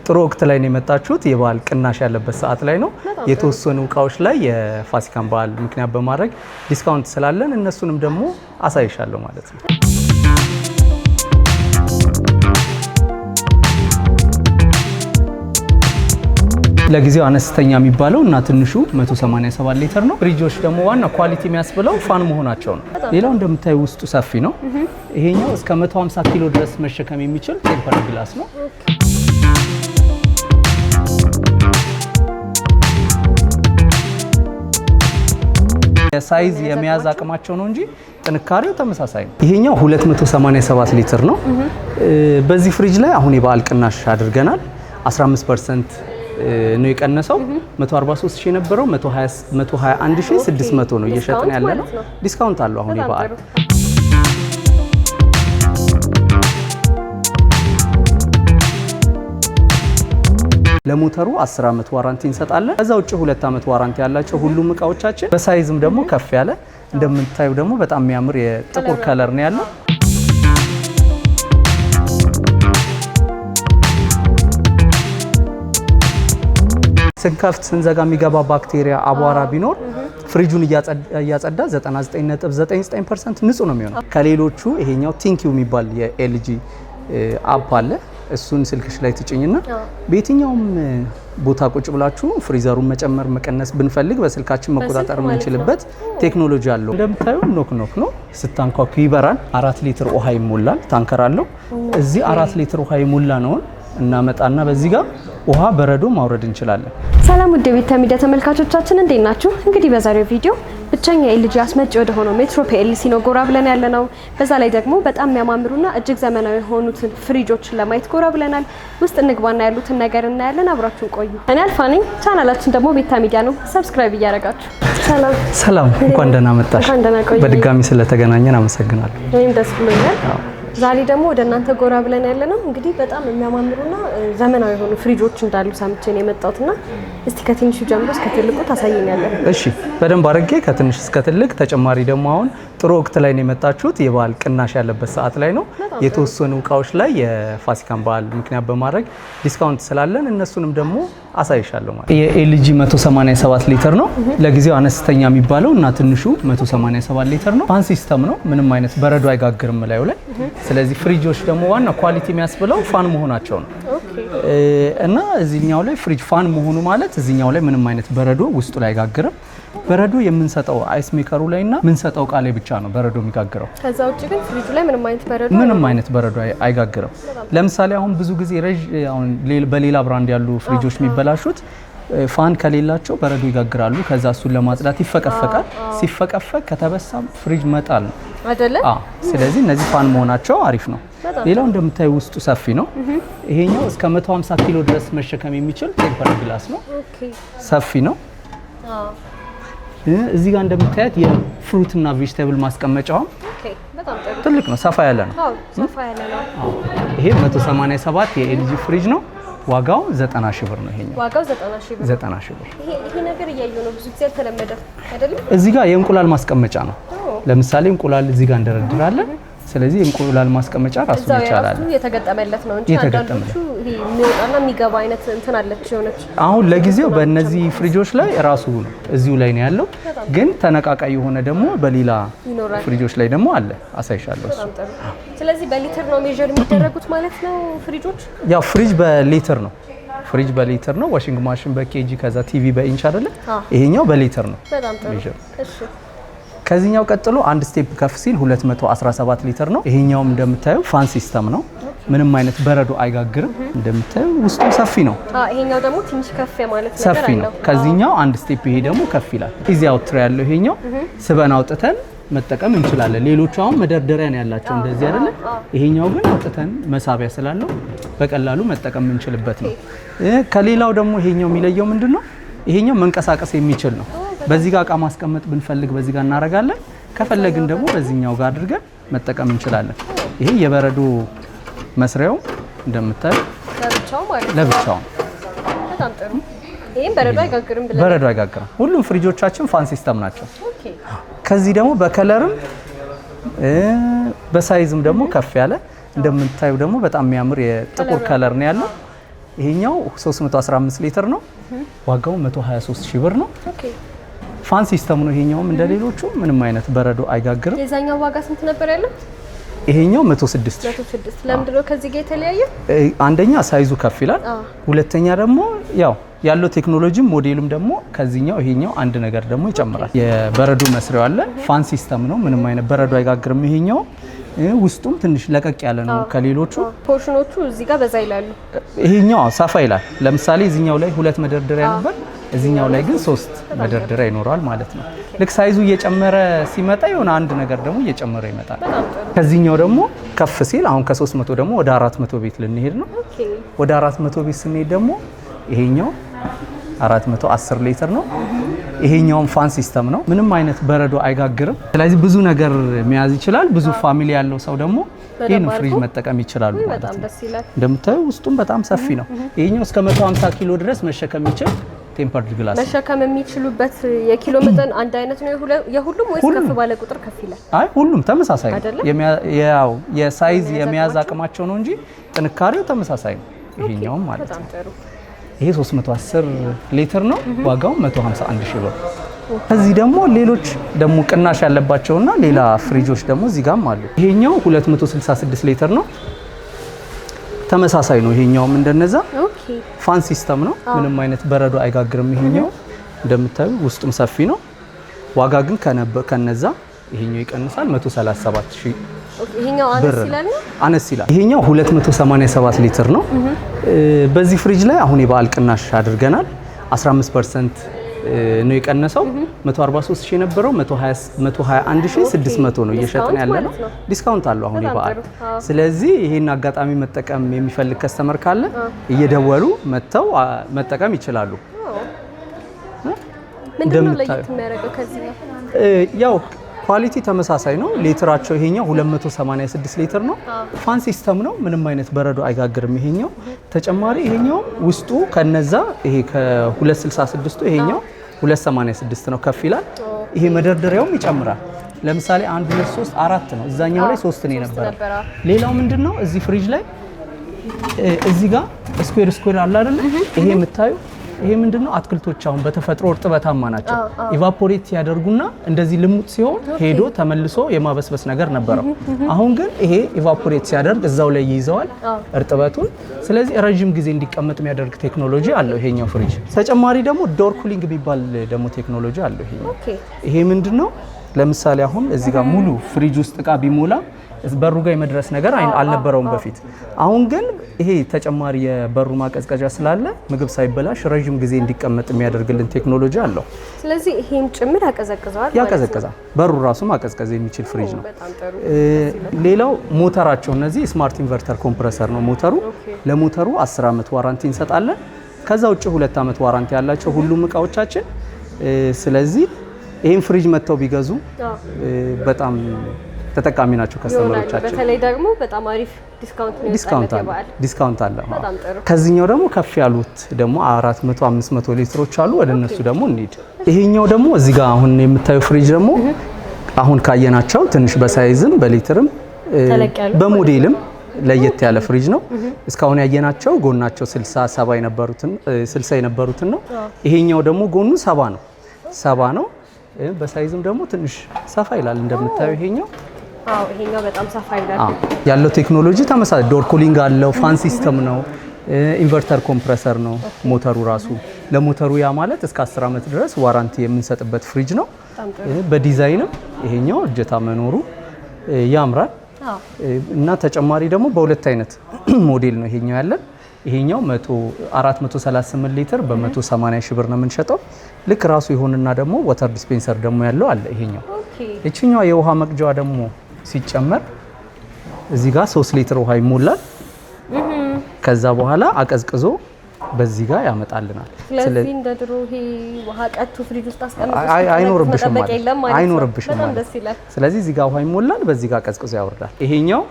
ጥሩ ወቅት ላይ ነው የመጣችሁት። የበዓል ቅናሽ ያለበት ሰዓት ላይ ነው። የተወሰኑ እቃዎች ላይ የፋሲካን በዓል ምክንያት በማድረግ ዲስካውንት ስላለን እነሱንም ደግሞ አሳይሻለሁ ማለት ነው። ለጊዜው አነስተኛ የሚባለው እና ትንሹ 187 ሊትር ነው። ፍሪጆች ደግሞ ዋና ኳሊቲ የሚያስብለው ፋን መሆናቸው ነው። ሌላው እንደምታዩ ውስጡ ሰፊ ነው። ይሄኛው እስከ 150 ኪሎ ድረስ መሸከም የሚችል ቴምፐር ግላስ ነው። የሳይዝ የመያዝ አቅማቸው ነው እንጂ ጥንካሬው ተመሳሳይ ነው። ይሄኛው 287 ሊትር ነው። በዚህ ፍሪጅ ላይ አሁን የበዓል ቅናሽ አድርገናል። 15% ነው የቀነሰው። 143000 የነበረው 121600 ነው እየሸጥን ያለ ነው። ዲስካውንት አለው አሁን የበዓል። ለሞተሩ 10 ዓመት ዋራንቲ እንሰጣለን። ከዛ ውጭ 2 ዓመት ዋራንቲ ያላቸው ሁሉም እቃዎቻችን። በሳይዝም ደግሞ ከፍ ያለ እንደምታዩ ደግሞ በጣም የሚያምር የጥቁር ከለር ነው ያለው። ስንከፍት ስንዘጋ የሚገባ ባክቴሪያ አቧራ ቢኖር ፍሪጁን እያጸዳ 99.99% ንጹህ ነው የሚሆነው። ከሌሎቹ ይሄኛው ቲንኪው የሚባል የኤልጂ አፕ አለ። እሱን ስልክሽ ላይ ትጭኝና በየትኛውም ቦታ ቁጭ ብላችሁ ፍሪዘሩን መጨመር መቀነስ ብንፈልግ በስልካችን መቆጣጠር የምንችልበት ቴክኖሎጂ አለው። እንደምታዩ ኖክ ኖክ ነው። ስታንኳኩ ይበራል። 4 ሊትር ውሃ ይሞላል። ታንከር አለው። እዚህ 4 ሊትር ውሃ ይሞላ ነው እናመጣና በዚህ ጋር ውሃ በረዶ ማውረድ እንችላለን። ሰላም ውድ ቤተ ሚዲያ ተመልካቾቻችን እንዴት ናችሁ? እንግዲህ በዛሬው ቪዲዮ ብቸኛ ኤልጂ አስመጪ ወደ ሆነው ሜትሮ ፒኤልሲ ነው ጎራ ብለን ያለነው። በዛ ላይ ደግሞ በጣም የሚያማምሩና እጅግ ዘመናዊ የሆኑትን ፍሪጆችን ለማየት ጎራ ብለናል። ውስጥ እንግባና ያሉትን ነገር እናያለን። አብራችሁን ቆዩ። እኔ አልፋ ነኝ። ቻናላችን ደግሞ ቤተ ሚዲያ ነው። ሰብስክራይብ እያደረጋችሁ። ሰላም እንኳን ደህና መጣሽ። በድጋሚ ስለተገናኘን አመሰግናለሁ። እኔም ደስ ብሎኛል። ዛሬ ደግሞ ወደ እናንተ ጎራ ብለን ያለነው እንግዲህ በጣም የሚያማምሩና ዘመናዊ የሆኑ ፍሪጆች እንዳሉ ሰምቼ ነው የመጣሁትና እስቲ ከትንሹ ጀምሮ እስከ ትልቁ ታሳየኛለህ? እሺ፣ በደንብ አድርጌ ከትንሽ እስከ ትልቅ። ተጨማሪ ደግሞ አሁን ጥሩ ወቅት ላይ ነው የመጣችሁት። የበዓል ቅናሽ ያለበት ሰዓት ላይ ነው። የተወሰኑ እቃዎች ላይ የፋሲካን በዓል ምክንያት በማድረግ ዲስካውንት ስላለን እነሱንም ደግሞ አሳይሻለሁ ማለት። የኤልጂ 187 ሊትር ነው። ለጊዜው አነስተኛ የሚባለው እና ትንሹ 187 ሊትር ነው። ፋን ሲስተም ነው። ምንም አይነት በረዶ አይጋግርም ላዩ ላይ። ስለዚህ ፍሪጆች ደግሞ ዋና ኳሊቲ የሚያስብለው ፋን መሆናቸው ነው። እና እዚህኛው ላይ ፍሪጅ ፋን መሆኑ ማለት እዚህኛው ላይ ምንም አይነት በረዶ ውስጡ ላይ አይጋግርም። በረዶ የምንሰጠው አይስ ሜከሩ ላይ እና የምንሰጠው እቃ ላይ ብቻ ነው በረዶ የሚጋግረው። ከዛ ውጭ ግን ፍሪጁ ላይ ምንም አይነት በረዶ አይጋግርም። ለምሳሌ አሁን ብዙ ጊዜ በሌላ ብራንድ ያሉ ፍሪጆች የሚበላሹት ፋን ከሌላቸው በረዶ ይጋግራሉ። ከዛ እሱን ለማጽዳት ይፈቀፈቃል። ሲፈቀፈቅ ከተበሳም ፍሪጅ መጣል ነው አይደለ? ስለዚህ እነዚህ ፋን መሆናቸው አሪፍ ነው። ሌላው እንደምታዩ ውስጡ ሰፊ ነው። ይሄኛው እስከ 150 ኪሎ ድረስ መሸከም የሚችል ቴምፐር ግላስ ነው። ሰፊ ነው። እዚህ ጋር እንደምታያት የፍሩት እና ቬጂቴብል ማስቀመጫው ትልቅ ነው፣ ሰፋ ያለ ነው። ይሄ 187 የኤልጂ ፍሪጅ ነው። ዋጋው 90 ሺህ ብር ነው። ይሄኛው ዋጋው 90 ሺህ ብር። 90 ሺህ ብር። ይሄ ነገር እያየሁ ነው፣ ብዙ ጊዜ አልተለመደም አይደለም? እዚህ ጋር የእንቁላል ማስቀመጫ ነው። ለምሳሌ እንቁላል እዚህ ጋር እንደረድራለን። ስለዚህ እንቁላል ማስቀመጫ ራሱ ይቻላል። የተገጠመለት ነው እንጂ አንዳንዶቹ ይሄ የሚወጣና የሚገባ አይነት እንትን አለች የሆነች። አሁን ለጊዜው በእነዚህ ፍሪጆች ላይ ራሱ እዚሁ ላይ ነው ያለው። ግን ተነቃቃይ የሆነ ደግሞ በሌላ ፍሪጆች ላይ ደግሞ አለ፣ አሳይሻለሁ እሱ። ስለዚህ በሊትር ነው ሜዠር የሚደረጉት ማለት ነው ፍሪጆች? ያው ፍሪጅ በሊትር ነው። ፍሪጅ በሊትር ነው። ዋሽንግ ማሽን በኬጂ፣ ከዛ ቲቪ በኢንች አይደለ? ይሄኛው በሊትር ነው። በጣም ጥሩ። እሺ፣ ከዚህኛው ቀጥሎ አንድ ስቴፕ ከፍ ሲል 217 ሊትር ነው። ይሄኛውም እንደምታዩ ፋን ሲስተም ነው። ምንም አይነት በረዶ አይጋግርም። እንደምታዩ ውስጡ ሰፊ ነው። ይሄኛው ደግሞ ትንሽ ከፍ ማለት ነገር ሰፊ ነው። ከዚህኛው አንድ ስቴፕ ይሄ ደግሞ ከፍ ይላል። ኢዚ አውትሮ ያለው ይሄኛው ስበን አውጥተን መጠቀም እንችላለን። ሌሎቹ አሁን መደርደሪያ ነው ያላቸው እንደዚህ አይደለ? ይሄኛው ግን አውጥተን መሳቢያ ስላለው በቀላሉ መጠቀም እንችልበት ነው። ከሌላው ደግሞ ይሄኛው የሚለየው ምንድነው? ይሄኛው መንቀሳቀስ የሚችል ነው። በዚህ ጋር እቃ ማስቀመጥ ብንፈልግ በዚህ ጋር እናደርጋለን። ከፈለግን ደግሞ በዚህኛው ጋር አድርገን መጠቀም እንችላለን። ይሄ የበረዶ መስሪያው እንደምታዩ ለብቻው። በጣም ጥሩ። ይሄን በረዶ አይጋግርም ብለን በረዶ አይጋግርም። ሁሉም ፍሪጆቻችን ፋን ሲስተም ናቸው። ከዚህ ደግሞ በከለርም በሳይዝም ደግሞ ከፍ ያለ እንደምታዩ ደግሞ በጣም የሚያምር የጥቁር ከለር ነው ያለው። ይሄኛው 315 ሊትር ነው። ዋጋው 123 ሺህ ብር ነው። ኦኬ ፋን ሲስተም ነው። ይሄኛውም እንደሌሎቹ ምንም አይነት በረዶ አይጋግርም። የዛኛው ዋጋ ስንት ነበር ያለው? ይሄኛው 106 ለምንድን ነው ከዚህ ጋር የተለያየ? አንደኛ ሳይዙ ከፍ ይላል፣ ሁለተኛ ደግሞ ያው ያለው ቴክኖሎጂም ሞዴሉም ደግሞ ከዚህኛው ይሄኛው አንድ ነገር ደግሞ ይጨምራል። የበረዶ መስሪያው አለ። ፋን ሲስተም ነው። ምንም አይነት በረዶ አይጋግርም። ይሄኛው ውስጡም ትንሽ ለቀቅ ያለ ነው ከሌሎቹ። ፖርሽኖቹ እዚህ ጋር በዛ ይላሉ። ይሄኛው ሰፋ ይላል። ለምሳሌ እዚህኛው ላይ 2 መደርደሪያ ነበር፣ እዚህኛው ላይ ግን 3 መደርደሪያ ይኖራል ማለት ነው። ልክ ሳይዙ እየጨመረ ሲመጣ የሆነ አንድ ነገር ደግሞ እየጨመረ ይመጣል። ከዚህኛው ደግሞ ከፍ ሲል አሁን ከ300 ደግሞ ወደ 400 ቤት ልንሄድ ነው። ወደ 400 ቤት ስንሄድ ደግሞ ይሄኛው 410 ሊትር ነው። ይሄኛውም ፋን ሲስተም ነው። ምንም አይነት በረዶ አይጋግርም። ስለዚህ ብዙ ነገር መያዝ ይችላል። ብዙ ፋሚሊ ያለው ሰው ደግሞ ይሄን ፍሪጅ መጠቀም ይችላሉ ማለት ነው። እንደምታዩ ውስጡም በጣም ሰፊ ነው። ይሄኛው እስከ 150 ኪሎ ድረስ መሸከም ይችላል። ቴምፐርድ ግላስ መሸከም የሚችሉበት የኪሎ መጠን አንድ አይነት ነው የሁሉም ወይስ ከፍ ባለ ቁጥር ከፍ ይላል? አይ ሁሉም ተመሳሳይ ነው። ያው የሳይዝ የመያዝ አቅማቸው ነው እንጂ ጥንካሬው ተመሳሳይ ነው። ይሄኛውም ማለት ነው። ይሄ 310 ሊትር ነው። ዋጋው 151 ሺህ ብር። ከዚህ ደግሞ ሌሎች ደግሞ ቅናሽ ያለባቸውና ሌላ ፍሪጆች ደግሞ እዚህ ጋርም አሉ። ይሄኛው 266 ሊትር ነው። ተመሳሳይ ነው። ይሄኛውም እንደነዛ ፋን ሲስተም ነው። ምንም አይነት በረዶ አይጋግርም። ይሄኛው እንደምታዩ ውስጡም ሰፊ ነው። ዋጋ ግን ከነዛ ይሄኛው ይቀንሳል። 137 ሺህ ይሄኛው አነስ ይላል። ይሄኛው 287 ሊትር ነው። በዚህ ፍሪጅ ላይ አሁን የበዓል ቅናሽ አድርገናል። 15% ነው የቀነሰው። 143 ሺህ የነበረው 121600 ነው እየሸጥን ያለ ነው። ዲስካውንት አለው አሁን የበዓል። ስለዚህ ይሄን አጋጣሚ መጠቀም የሚፈልግ ከስተመር ካለ እየደወሉ መጥተው መጠቀም ይችላሉ። ምንድነው ለየት የሚያደርገው ከዚህ ነው? ያው ኳሊቲ ተመሳሳይ ነው። ሊትራቸው ይሄኛው 286 ሊትር ነው። ፋን ሲስተም ነው። ምንም አይነት በረዶ አይጋግርም። ይሄኛው ተጨማሪ ይሄኛው ውስጡ ከነዛ ይሄ ከ266 ይሄኛው 286 ነው፣ ከፍ ይላል። ይሄ መደርደሪያውም ይጨምራል። ለምሳሌ 1 2 3 4 ነው፣ እዛኛው ላይ 3 ነው የነበረው። ሌላው ምንድነው እዚህ ፍሪጅ ላይ እዚህ ጋር ስኩዌር አለ አይደል? ይሄ የምታዩ ይሄ ምንድነው አትክልቶች አሁን በተፈጥሮ እርጥበታማ ናቸው። ኢቫፖሬት ያደርጉና እንደዚህ ልሙጥ ሲሆን ሄዶ ተመልሶ የማበስበስ ነገር ነበረው። አሁን ግን ይሄ ኢቫፖሬት ሲያደርግ እዛው ላይ ይይዘዋል እርጥበቱን። ስለዚህ ረጅም ጊዜ እንዲቀመጥ የሚያደርግ ቴክኖሎጂ አለው ይሄኛው ፍሪጅ። ተጨማሪ ደግሞ ዶር ኩሊንግ የሚባል ደግሞ ቴክኖሎጂ አለው ይሄኛው። ይሄ ምንድነው ለምሳሌ አሁን እዚህ ጋር ሙሉ ፍሪጅ ውስጥ እቃ ቢሞላ በሩ ጋር የመድረስ ነገር አልነበረውም በፊት። አሁን ግን ይሄ ተጨማሪ የበሩ ማቀዝቀዣ ስላለ ምግብ ሳይበላሽ ረጅም ጊዜ እንዲቀመጥ የሚያደርግልን ቴክኖሎጂ አለው። ስለዚህ ይሄም ጭምር ያቀዘቅዛል። በሩ ራሱ ማቀዝቀዝ የሚችል ፍሪጅ ነው። ሌላው ሞተራቸው እነዚህ ስማርት ኢንቨርተር ኮምፕረሰር ነው ሞተሩ። ለሞተሩ 10 ዓመት ዋራንቲ እንሰጣለን። ከዛ ውጭ 2 ዓመት ዋራንቲ ያላቸው ሁሉም እቃዎቻችን። ስለዚህ ይሄን ፍሪጅ መጥተው ቢገዙ በጣም ተጠቃሚ ናቸው ከስተመሮቻችን። በተለይ ደግሞ በጣም አሪፍ ዲስካውንት አለ። ከዚህኛው ደግሞ ከፍ ያሉት ደግሞ 400 500 ሊትሮች አሉ። ወደ እነሱ ደግሞ እንሂድ። ይሄኛው ደግሞ እዚህ ጋር አሁን የምታዩ ፍሪጅ ደግሞ አሁን ካየናቸው ትንሽ በሳይዝም በሊትርም በሞዴልም ለየት ያለ ፍሪጅ ነው። እስካሁን ያየናቸው ጎናቸው 60 የነበሩትን ነው። ይሄኛው ደግሞ ጎኑ 70 ነው። በሳይዝም ደግሞ ትንሽ ሰፋ ይላል እንደምታዩ ይሄኛው። ይሄኛው በጣም ሰፋ ይላል። ያለው ቴክኖሎጂ ተመሳሳይ ዶር ኩሊንግ አለው። ፋን ሲስተም ነው። ኢንቨርተር ኮምፕረሰር ነው ሞተሩ ራሱ። ለሞተሩ ያ ማለት እስከ 10 ዓመት ድረስ ዋራንቲ የምንሰጥበት ፍሪጅ ነው። በዲዛይንም ይሄኛው እጀታ መኖሩ ያምራል። እና ተጨማሪ ደግሞ በሁለት አይነት ሞዴል ነው ይሄኛው ያለን። ይሄኛው 438 ሊትር በ180 ሺህ ብር ነው የምንሸጠው። ልክ ራሱ ይሁንና ደግሞ ዋተር ዲስፔንሰር ደግሞ ያለው አለ ይሄኛው። እቺኛው የውሃ መቅጃዋ ደግሞ ሲጨመር እዚህ ጋር 3 ሊትር ውሃ ይሞላል። ከዛ በኋላ አቀዝቅዞ በዚህ ጋር ያመጣልናል። ስለዚህ እንደ ድሮ ይሄ ውሃ ቀጥቶ ፍሪጅ ውስጥ አስቀምጦ አይኖርብሽም ማለት ነው። ስለዚህ እዚህ ጋር ውሃ ይሞላል፣ በዚህ ጋር አቀዝቅዞ ያወርዳል። ይሄኛው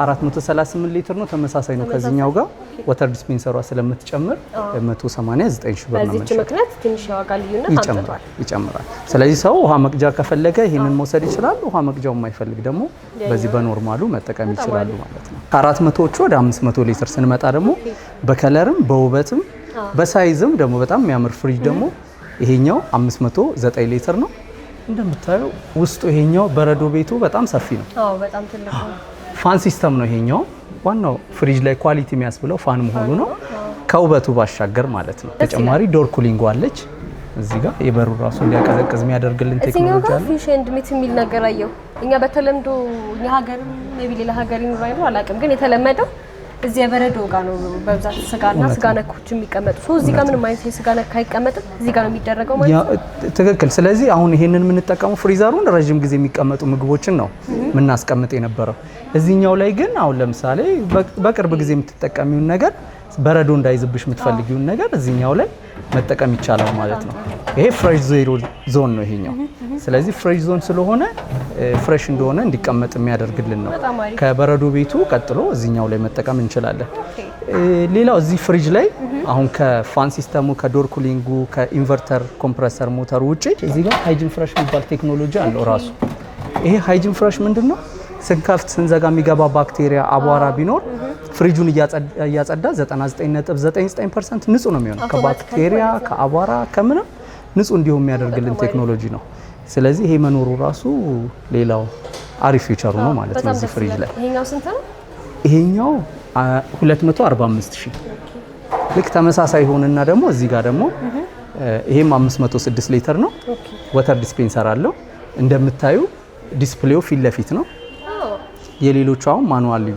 438 ሊትር ነው፣ ተመሳሳይ ነው ከዚህኛው ጋር። ዋተር ዲስፔንሰሯ ስለምትጨምር 189 ሺህ ብር ነው። በዚህ ምክንያት ትንሽ የዋጋ ልዩነት ይጨምራል። ስለዚህ ሰው ውሃ መቅጃ ከፈለገ ይሄንን መውሰድ ይችላል። ውሃ መቅጃው የማይፈልግ ደግሞ በዚህ በኖርማሉ መጠቀም ይችላሉ ማለት ነው። ከ400ዎቹ ወደ 500 ሊትር ስንመጣ ደግሞ በከለርም በውበትም በሳይዝም ደግሞ በጣም የሚያምር ፍሪጅ ደግሞ ይሄኛው 509 ሊትር ነው። እንደምታዩ ውስጡ ይሄኛው በረዶ ቤቱ በጣም ሰፊ ነው። አዎ በጣም ትልቅ ነው። ፋን ሲስተም ነው ይሄኛው። ዋናው ፍሪጅ ላይ ኳሊቲ የሚያስብለው ፋን መሆኑ ነው፣ ከውበቱ ባሻገር ማለት ነው። ተጨማሪ ዶር ኩሊንግ አለች እዚህ ጋር የበሩ ራሱ እንዲያቀዘቅዝ የሚያደርግልን ቴክኖሎጂ አለ። ፊሽ ኤንድ ሚት የሚል ነገር አየው። እኛ በተለምዶ እኛ ሀገርም ሜቢ ሌላ ሀገር ይኖር አይኖር አላውቅም፣ ግን የተለመደው እዚህ የበረዶ ጋር ነው በብዛት ስጋና ስጋ ነኮች የሚቀመጡ። እዚህ ጋር ምንም አይነት የስጋ ነክ አይቀመጥም፣ እዚህ ጋር ነው የሚደረገው ማለት ነው። ትክክል። ስለዚህ አሁን ይሄንን የምንጠቀመው ፍሪዘሩን ረጅም ጊዜ የሚቀመጡ ምግቦችን ነው የምናስቀምጥ የነበረው። እዚህኛው ላይ ግን አሁን ለምሳሌ በቅርብ ጊዜ የምትጠቀሚውን ነገር በረዶ እንዳይዝብሽ የምትፈልጊውን ነገር እዚህኛው ላይ መጠቀም ይቻላል ማለት ነው። ይሄ ፍሬሽ ዜሮ ዞን ነው ይሄኛው። ስለዚህ ፍሬሽ ዞን ስለሆነ ፍሬሽ እንደሆነ እንዲቀመጥ የሚያደርግልን ነው። ከበረዶ ቤቱ ቀጥሎ እዚህኛው ላይ መጠቀም እንችላለን። ሌላው እዚህ ፍሪጅ ላይ አሁን ከፋን ሲስተሙ ከዶር ኩሊንጉ ከኢንቨርተር ኮምፕረሰር ሞተሩ ውጪ እዚህ ጋር ሃይጂን ፍሬሽ የሚባል ቴክኖሎጂ አለው ራሱ። ይሄ ሃይጂን ፍሬሽ ምንድነው? ስንከፍት ስንዘጋ የሚገባ ባክቴሪያ አቧራ ቢኖር ፍሪጁን እያጸዳ 99.99% ንጹህ ነው የሚሆነው። ከባክቴሪያ ከአቧራ ከምንም ንጹህ እንዲሆን የሚያደርግልን ቴክኖሎጂ ነው። ስለዚህ ይሄ መኖሩ ራሱ ሌላው አሪፍ ፊቸሩ ነው ማለት ነው እዚህ ፍሪጅ ላይ። ይሄኛው ስንት ነው? ይሄኛው 245,000። ልክ ተመሳሳይ ሆነና ደግሞ እዚህ ጋር ደግሞ ይሄም 506 ሊትር ነው። ወተር ዲስፔንሰር አለው። እንደምታዩ ዲስፕሌው ፊት ለፊት ነው። የሌሎቹ አሁን ማኑዋሊ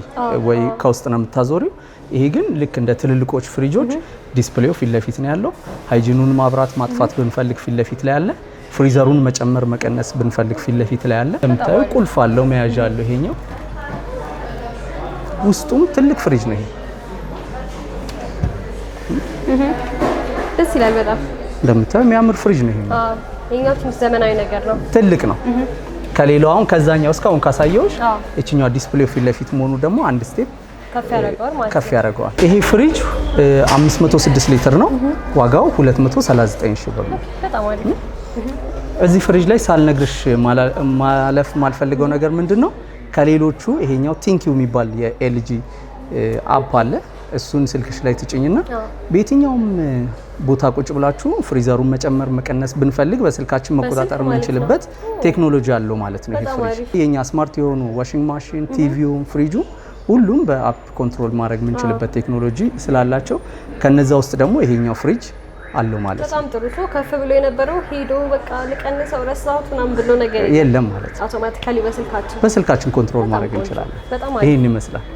ወይ ከውስጥ ነው የምታዞሪው። ይሄ ግን ልክ እንደ ትልልቆች ፍሪጆች ዲስፕሌው ፊት ለፊት ነው ያለው። ሃይጂኑን ማብራት ማጥፋት ብንፈልግ ፊት ለፊት ላይ አለ። ፍሪዘሩን መጨመር መቀነስ ብንፈልግ ፊት ለፊት ላይ አለ። እንደምታዩ ቁልፍ አለው፣ መያዣ አለው። ይሄኛው ውስጡም ትልቅ ፍሪጅ ነው። ይሄ ደስ ይላል በጣም። እንደምታዩ የሚያምር ፍሪጅ ነው። ይሄኛው ትንሽ ዘመናዊ ነገር ነው፣ ትልቅ ነው። ከሌላው አሁን ከዛኛው እስካሁን ካሳየውሽ እቺኛው ዲስፕሌው ፊት ለፊት መሆኑ ደግሞ አንድ ስቴፕ ከፍ ያደርገዋል። ይሄ ፍሪጅ 506 ሊትር ነው። ዋጋው 239 ሺህ ብር ነው። በጣም አሪፍ። እዚህ ፍሪጅ ላይ ሳልነግርሽ ማለፍ ማልፈልገው ነገር ምንድነው? ከሌሎቹ ይሄኛው ቲንኪው የሚባል የኤልጂ አፕ አለ። እሱን ስልክሽ ላይ ትጭኝና በየትኛውም ቦታ ቁጭ ብላችሁ ፍሪዘሩን መጨመር መቀነስ ብንፈልግ በስልካችን መቆጣጠር የምንችልበት ቴክኖሎጂ አለው ማለት ነው። ይሄ ፍሪጅ የኛ ስማርት የሆኑ ዋሽንግ ማሽን፣ ቲቪው፣ ፍሪጁ ሁሉም በአፕ ኮንትሮል ማድረግ የምንችልበት ቴክኖሎጂ ስላላቸው ከነዛ ውስጥ ደግሞ ይሄኛው ፍሪጅ አለው ማለት ነው። በጣም ጥሩ። ሰው ከፍ ብሎ የነበረው ሄዶ በቃ ልቀንሰው ረሳሁት ምናምን ብሎ ነገር የለም ማለት ነው። አውቶማቲካሊ በስልካችን ኮንትሮል ማድረግ እንችላለን። ይሄን ይመስላል።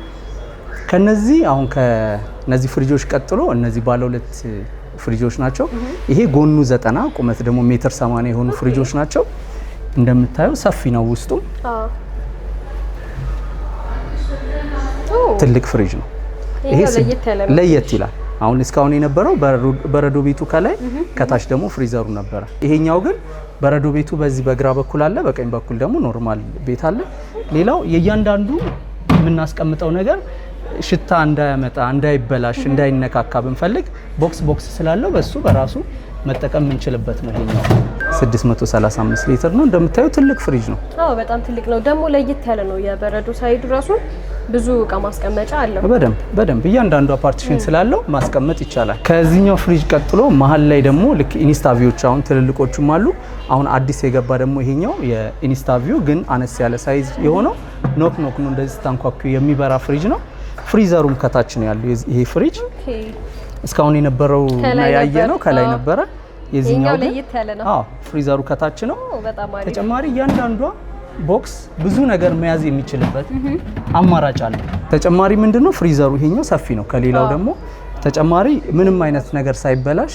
ከነዚህ አሁን ከነዚህ ፍሪጆች ቀጥሎ እነዚህ ባለ ሁለት ፍሪጆች ናቸው። ይሄ ጎኑ 90 ቁመት ደግሞ 1.80 ሜትር የሆኑ ፍሪጆች ናቸው። እንደምታዩ ሰፊ ነው ውስጡ። ትልቅ ፍሪጅ ነው። ይሄ ለየት ይላል። አሁን እስካሁን የነበረው በረዶ ቤቱ ከላይ ከታች ደግሞ ፍሪዘሩ ነበረ። ይሄኛው ግን በረዶ ቤቱ በዚህ በግራ በኩል አለ፣ በቀኝ በኩል ደግሞ ኖርማል ቤት አለ። ሌላው የእያንዳንዱ የምናስቀምጠው ነገር ሽታ እንዳያመጣ እንዳይበላሽ እንዳይነካካ ብንፈልግ ቦክስ ስላለው በሱ በራሱ መጠቀም የምንችልበት ነው። ይሄኛው 635 ሊትር ነው። እንደምታዩ ትልቅ ፍሪጅ ነው። አዎ በጣም ትልቅ ነው። ደግሞ ለየት ያለ ነው። የበረዶ ሳይዱ ራሱ ብዙ እቃ ማስቀመጫ አለው። በደንብ እያንዳንዱ ፓርቲሽን ስላለው ማስቀመጥ ይቻላል። ከዚህኛው ፍሪጅ ቀጥሎ መሀል ላይ ደግሞ ልክ ኢንስታቪዎች አሁን ትልልቆቹም አሉ። አሁን አዲስ የገባ ደግሞ ይሄኛው የኢንስታቪው ግን አነስ ያለ ሳይዝ የሆነው ኖክ ነው። እንደዚህ ስታንኳኩ የሚበራ ፍሪጅ ነው። ፍሪዘሩም ከታች ነው ያለው። ይሄ ፍሪጅ እስካሁን የነበረው ያየ ነው ከላይ ነበረ። የዚህኛው ለየት ያለ ነው። ፍሪዘሩ ከታች ነው። ተጨማሪ እያንዳንዷ ቦክስ ብዙ ነገር መያዝ የሚችልበት አማራጭ አለ። ተጨማሪ ምንድነው ፍሪዘሩ ይሄኛው ሰፊ ነው። ከሌላው ደግሞ ተጨማሪ ምንም አይነት ነገር ሳይበላሽ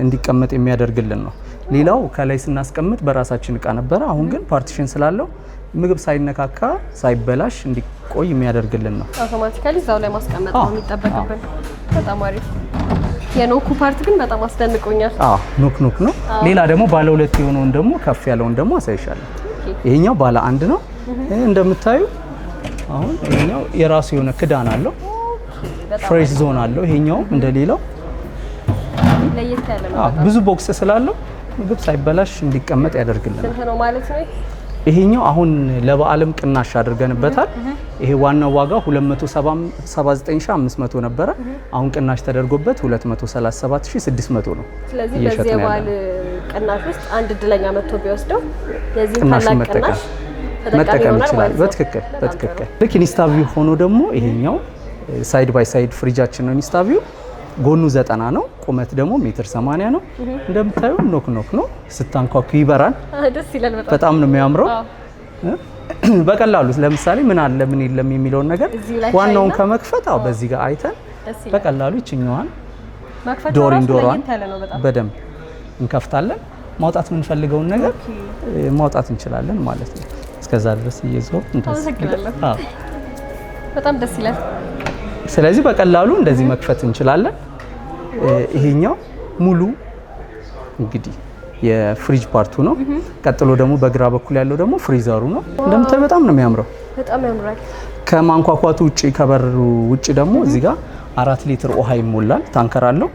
እንዲቀመጥ የሚያደርግልን ነው። ሌላው ከላይ ስናስቀምጥ በራሳችን እቃ ነበረ። አሁን ግን ፓርቲሽን ስላለው ምግብ ሳይነካካ ሳይበላሽ እንዲቆይ የሚያደርግልን ነው። አውቶማቲካሊ እዛው ላይ ማስቀመጥ ነው የሚጠበቅብን። በጣም አሪፍ። የኖኩ ፓርት ግን በጣም አስደንቆኛል። ኖክ ነው። ሌላ ደግሞ ባለ ሁለት የሆነውን ደግሞ ከፍ ያለውን ደግሞ አሳይሻለሁ። ይሄኛው ባለ አንድ ነው። እንደምታዩ አሁን ይሄኛው የራሱ የሆነ ክዳን አለው። ፍሬሽ ዞን አለው። ይሄኛው እንደሌላው ለየት ያለ ነው። ብዙ ቦክስ ስላለው ምግብ ሳይበላሽ እንዲቀመጥ ያደርግልናል። ስንት ነው ማለት ነው? ይሄኛው አሁን ለበዓልም ቅናሽ አድርገንበታል። ይሄ ዋናው ዋጋ 279500 ነበረ። አሁን ቅናሽ ተደርጎበት 237600 ነው። ስለዚህ በዚህ የበዓል ቅናሽ ውስጥ አንድ እድለኛ መጥቶ ቢወስደው የዚህ ታላቅ ቅናሽ መጠቀም ይችላል። በትክክል ልክ ኢንስታቪው ሆኖ ደግሞ ይሄኛው ሳይድ ባይ ሳይድ ፍሪጃችን ነው። ኢንስታቪው ጎኑ 90 ነው፣ ቁመት ደግሞ 1.80 ሜትር ነው። እንደምታዩ ኖክ ነው፣ ስታንኳኩ ይበራል። ደስ ይላል። በጣም ነው የሚያምረው። በቀላሉ ለምሳሌ ምን አለ ምን የለም የሚለውን ነገር ዋናውን ከመክፈት በዚህ ጋር አይተን በቀላሉ ይችኛዋን ዶሪን በደንብ እንከፍታለን። ማውጣት የምንፈልገውን ነገር ማውጣት እንችላለን ማለት ነው። እስከዛ ድረስ እየዞር በጣም ደስ ይላል። ስለዚህ በቀላሉ እንደዚህ መክፈት እንችላለን። ይሄኛው ሙሉ እንግዲህ የፍሪጅ ፓርቱ ነው። ቀጥሎ ደግሞ በግራ በኩል ያለው ደግሞ ፍሪዘሩ ነው። እንደምታዩ በጣም ነው የሚያምረው። በጣም ያምራል። ከማንኳኳቱ ውጪ ከበሩ ውጪ ደግሞ እዚህ ጋር 4 ሊትር ውሃ ይሞላል። ታንከር አለው።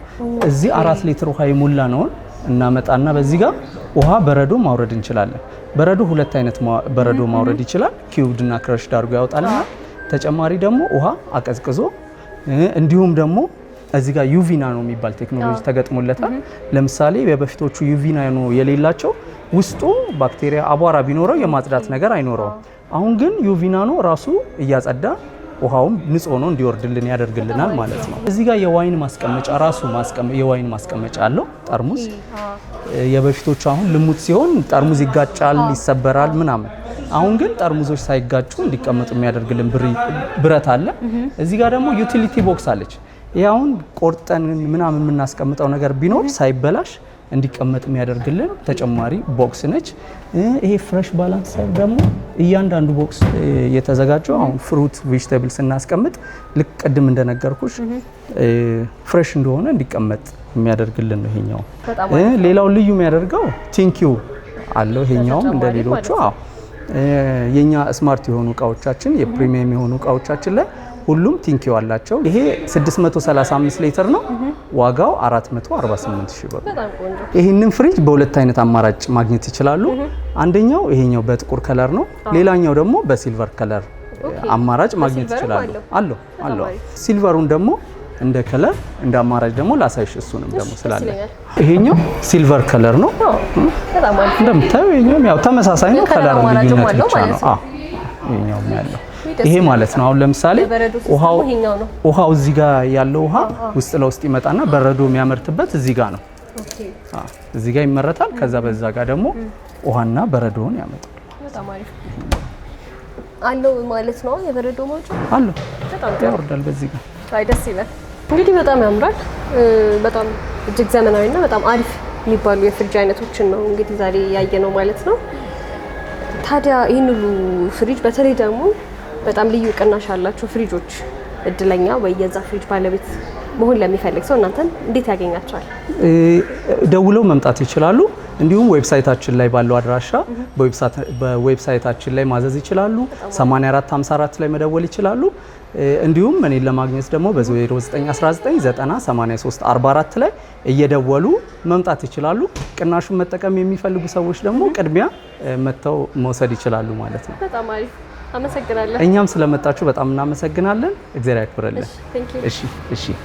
እዚህ 4 ሊትር ውሃ ይሞላ ነው እናመጣና በዚህ ጋር ውሃ በረዶ ማውረድ እንችላለን። በረዶ ሁለት አይነት በረዶ ማውረድ ይችላል። ኪዩብድ እና ክረሽ ዳርጎ ያወጣልና ተጨማሪ ደግሞ ውሃ አቀዝቅዞ እንዲሁም ደግሞ እዚህ ጋር ዩቪና ነው የሚባል ቴክኖሎጂ ተገጥሞለታል። ለምሳሌ በበፊቶቹ ዩቪና ነው የሌላቸው ውስጡ ባክቴሪያ አቧራ ቢኖረው የማጽዳት ነገር አይኖረውም። አሁን ግን ዩቪና ነው ራሱ እያጸዳ ውሃውም ንጹህ ሆኖ እንዲወርድልን ያደርግልናል ማለት ነው። እዚህ ጋር የዋይን ማስቀመጫ ራሱ የዋይን ማስቀመጫ አለው ጠርሙስ። የበፊቶቹ አሁን ልሙት ሲሆን ጠርሙስ ይጋጫል፣ ይሰበራል ምናምን። አሁን ግን ጠርሙሶች ሳይጋጩ እንዲቀመጡ የሚያደርግልን ብረት አለ። እዚህ ጋር ደግሞ ዩቲሊቲ ቦክስ አለች። ይሄ አሁን ቆርጠን ምናምን የምናስቀምጠው ነገር ቢኖር ሳይበላሽ እንዲቀመጥ የሚያደርግልን ተጨማሪ ቦክስ ነች። ይሄ ፍሬሽ ባላንሰር ደግሞ እያንዳንዱ ቦክስ የተዘጋጀው አሁን ፍሩት ቬጂቴብል ስናስቀምጥ ልክ ቅድም እንደነገርኩሽ ፍሬሽ እንደሆነ እንዲቀመጥ የሚያደርግልን ነው ይሄኛው። ሌላው ልዩ የሚያደርገው ቲንኪው አለው። ይሄኛውም እንደ ሌሎቹ የኛ ስማርት የሆኑ እቃዎቻችን የፕሪሚየም የሆኑ እቃዎቻችን ላይ ሁሉም ቲንኪው አላቸው። ይሄ 635 ሊትር ነው። ዋጋው 448,000 ብር። ይህንን ፍሪጅ በሁለት አይነት አማራጭ ማግኘት ይችላሉ። አንደኛው ይሄኛው በጥቁር ከለር ነው። ሌላኛው ደግሞ በሲልቨር ከለር አማራጭ ማግኘት ይችላሉ። አለው ሲልቨሩን ደግሞ እንደ ከለር እንደ አማራጭ ደግሞ ላሳይሽ። እሱንም ደግሞ ስላለ ይሄኛው ሲልቨር ከለር ነው። እንደምታዩ ይሄኛው ያው ተመሳሳይ ነው። ከለር ልዩነት ብቻ ነው። ይሄኛው ያለው ይሄ ማለት ነው። አሁን ለምሳሌ ውሃው እዚህ ጋር ያለው ውሃ ውስጥ ለውስጥ ይመጣና በረዶ የሚያመርትበት እዚህ ጋር ነው። እዚህ ጋር ይመረታል። ከዛ በዛ ጋር ደግሞ ውሃና በረዶውን ያመጣል። በጣም አሪፍ አለው ማለት ነው። የበረዶ ማውጫ አለው። በጣም ያወርዳል በዚህ ጋር። አይ ደስ ይላል። እንግዲህ በጣም ያምራል። በጣም እጅግ ዘመናዊና በጣም አሪፍ የሚባሉ የፍሪጅ አይነቶችን ነው እንግዲህ ዛሬ ያየነው ማለት ነው። ታዲያ ይህን ሁሉ ፍሪጅ በተለይ ደግሞ በጣም ልዩ ቅናሽ ያላቸው ፍሪጆች እድለኛ ወይ የዛ ፍሪጅ ባለቤት መሆን ለሚፈልግ ሰው እናንተን እንዴት ያገኛቸዋል? ደውለው መምጣት ይችላሉ። እንዲሁም ዌብሳይታችን ላይ ባለው አድራሻ በዌብሳይታችን ላይ ማዘዝ ይችላሉ። 8454 ላይ መደወል ይችላሉ። እንዲሁም እኔን ለማግኘት ደግሞ በ0919908344 ላይ እየደወሉ መምጣት ይችላሉ። ቅናሹን መጠቀም የሚፈልጉ ሰዎች ደግሞ ቅድሚያ መጥተው መውሰድ ይችላሉ ማለት ነው። በጣም አሪፍ አመሰግናለሁ። እኛም ስለመጣችሁ በጣም እናመሰግናለን። እግዚአብሔር ያክብረልን። እሺ